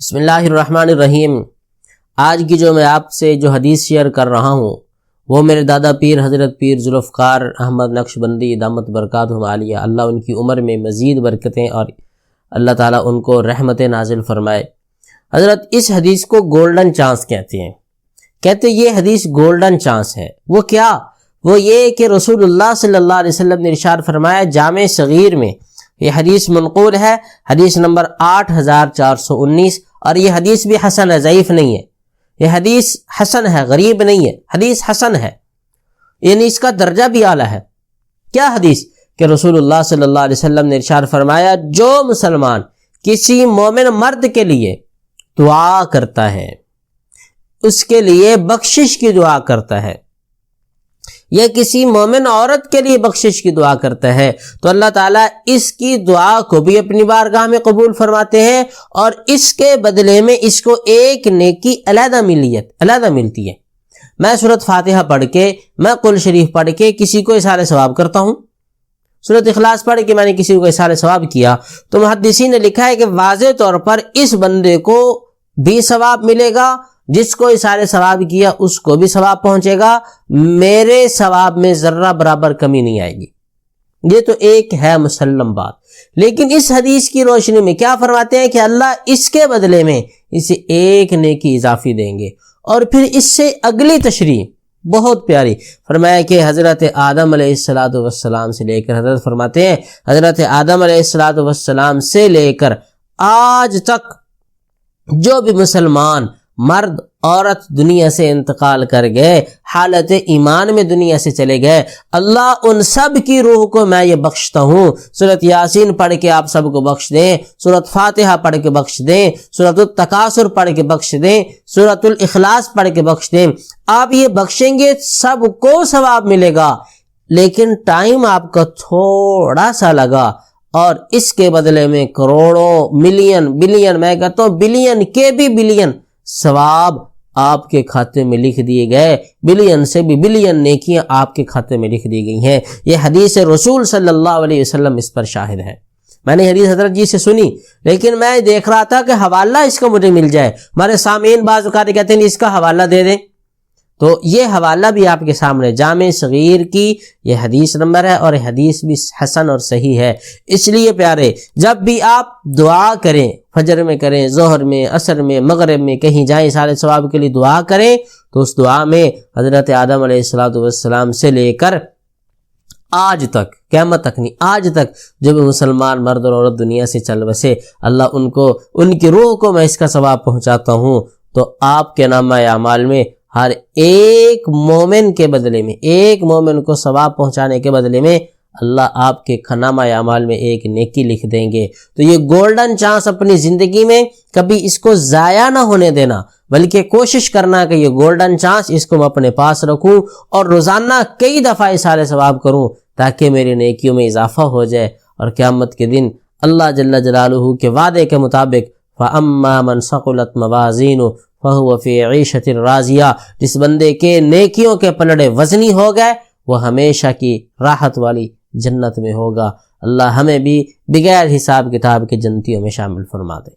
بسم اللہ الرحمن الرحیم۔ آج کی جو میں آپ سے جو حدیث شیئر کر رہا ہوں وہ میرے دادا پیر حضرت پیر ذوالفقار احمد نقشبندی دامت برکاتہم عالیہ، اللہ ان کی عمر میں مزید برکتیں اور اللہ تعالیٰ ان کو رحمت نازل فرمائے۔ حضرت اس حدیث کو گولڈن چانس کہتے ہیں، کہتے یہ حدیث گولڈن چانس ہے۔ وہ کیا؟ وہ یہ کہ رسول اللہ صلی اللہ علیہ وسلم نے ارشاد فرمایا جامع صغیر میں، یہ حدیث منقول ہے، حدیث نمبر 8419، اور یہ حدیث بھی حسن ہے، ضعیف نہیں ہے، یہ حدیث حسن ہے، غریب نہیں ہے، حدیث حسن ہے، یعنی اس کا درجہ بھی اعلیٰ ہے۔ کیا حدیث؟ کہ رسول اللہ صلی اللہ علیہ وسلم نے ارشاد فرمایا جو مسلمان کسی مومن مرد کے لیے دعا کرتا ہے، اس کے لیے بخشش کی دعا کرتا ہے، یا کسی مومن عورت کے لیے بخشش کی دعا کرتا ہے، تو اللہ تعالیٰ اس کی دعا کو بھی اپنی بارگاہ میں قبول فرماتے ہیں، اور اس کے بدلے میں اس کو ایک نیکی علیحدہ ملتی ہے۔ میں سورۃ فاتحہ پڑھ کے، میں قل شریف پڑھ کے کسی کو اظہار ثواب کرتا ہوں، سورۃ اخلاص پڑھ کے میں نے کسی کو اظہار ثواب کیا، تو محدثین نے لکھا ہے کہ واضح طور پر اس بندے کو بھی ثواب ملے گا، جس کو اظہار ثواب کیا اس کو بھی ثواب پہنچے گا، میرے ثواب میں ذرہ برابر کمی نہیں آئے گی۔ یہ تو ایک ہے مسلم بات، لیکن اس حدیث کی روشنی میں کیا فرماتے ہیں کہ اللہ اس کے بدلے میں اسے ایک نیکی اضافی دیں گے۔ اور پھر اس سے اگلی تشریح بہت پیاری، فرمایا کہ حضرت آدم علیہ السلام سے لے کر، حضرت فرماتے ہیں حضرت آدم علیہ السلام سے لے کر آج تک جو بھی مسلمان مرد عورت دنیا سے انتقال کر گئے، حالت ایمان میں دنیا سے چلے گئے، اللہ ان سب کی روح کو میں یہ بخشتا ہوں۔ سورۃ یاسین پڑھ کے آپ سب کو بخش دیں، سورۃ فاتحہ پڑھ کے بخش دیں، سورۃ التکاثر پڑھ کے بخش دیں، سورۃ الاخلاص پڑھ کے بخش دیں، آپ یہ بخشیں گے سب کو ثواب ملے گا، لیکن ٹائم آپ کا تھوڑا سا لگا، اور اس کے بدلے میں کروڑوں بلین میں کہتا ہوں بلین کے بھی بلین ثواب آپ کے کھاتے میں لکھ دیے گئے، بلین سے بھی بلین نیکیاں آپ کے کھاتے میں لکھ دی گئی ہیں۔ یہ حدیث رسول صلی اللہ علیہ وسلم اس پر شاہد ہے۔ میں نے حدیث حضرت جی سے سنی، لیکن میں دیکھ رہا تھا کہ حوالہ اس کا مجھے مل جائے۔ ہمارے سامعین بعض اوقات کہتے ہیں اس کا حوالہ دے دیں، تو یہ حوالہ بھی آپ کے سامنے جامع صغیر کی یہ حدیث نمبر ہے، اور یہ حدیث بھی حسن اور صحیح ہے۔ اس لیے پیارے، جب بھی آپ دعا کریں، فجر میں کریں، ظہر میں، عصر میں، مغرب میں، کہیں جائیں سارے ثواب کے لیے دعا کریں، تو اس دعا میں حضرت آدم علیہ السلام سے لے کر آج تک، قیامت تک نہیں، آج تک جو بھی مسلمان مرد اور عورت دنیا سے چل بسے، اللہ ان کی روح کو میں اس کا ثواب پہنچاتا ہوں۔ تو آپ کے نامہ اعمال میں ہر ایک مومن کے بدلے میں، ایک مومن کو ثواب پہنچانے کے بدلے میں اللہ آپ کے نامہ اعمال میں ایک نیکی لکھ دیں گے۔ تو یہ گولڈن چانس اپنی زندگی میں کبھی اس کو ضائع نہ ہونے دینا، بلکہ کوشش کرنا کہ یہ گولڈن چانس اس کو میں اپنے پاس رکھوں، اور روزانہ کئی دفعہ اظہار ثواب کروں، تاکہ میری نیکیوں میں اضافہ ہو جائے، اور قیامت کے دن اللہ جل جلالہ کے وعدے کے مطابق فَأَمَّا مَنْ ثَقُلَتْ مَوَازِينُهُ فَهُوَ فِي عِيشَةٍ رَاضِيَةٍ، جس بندے کے نیکیوں کے پلڑے وزنی ہو گئے وہ ہمیشہ کی راحت والی جنت میں ہوگا۔ اللہ ہمیں بھی بغیر حساب کتاب کے جنتیوں میں شامل فرما دے۔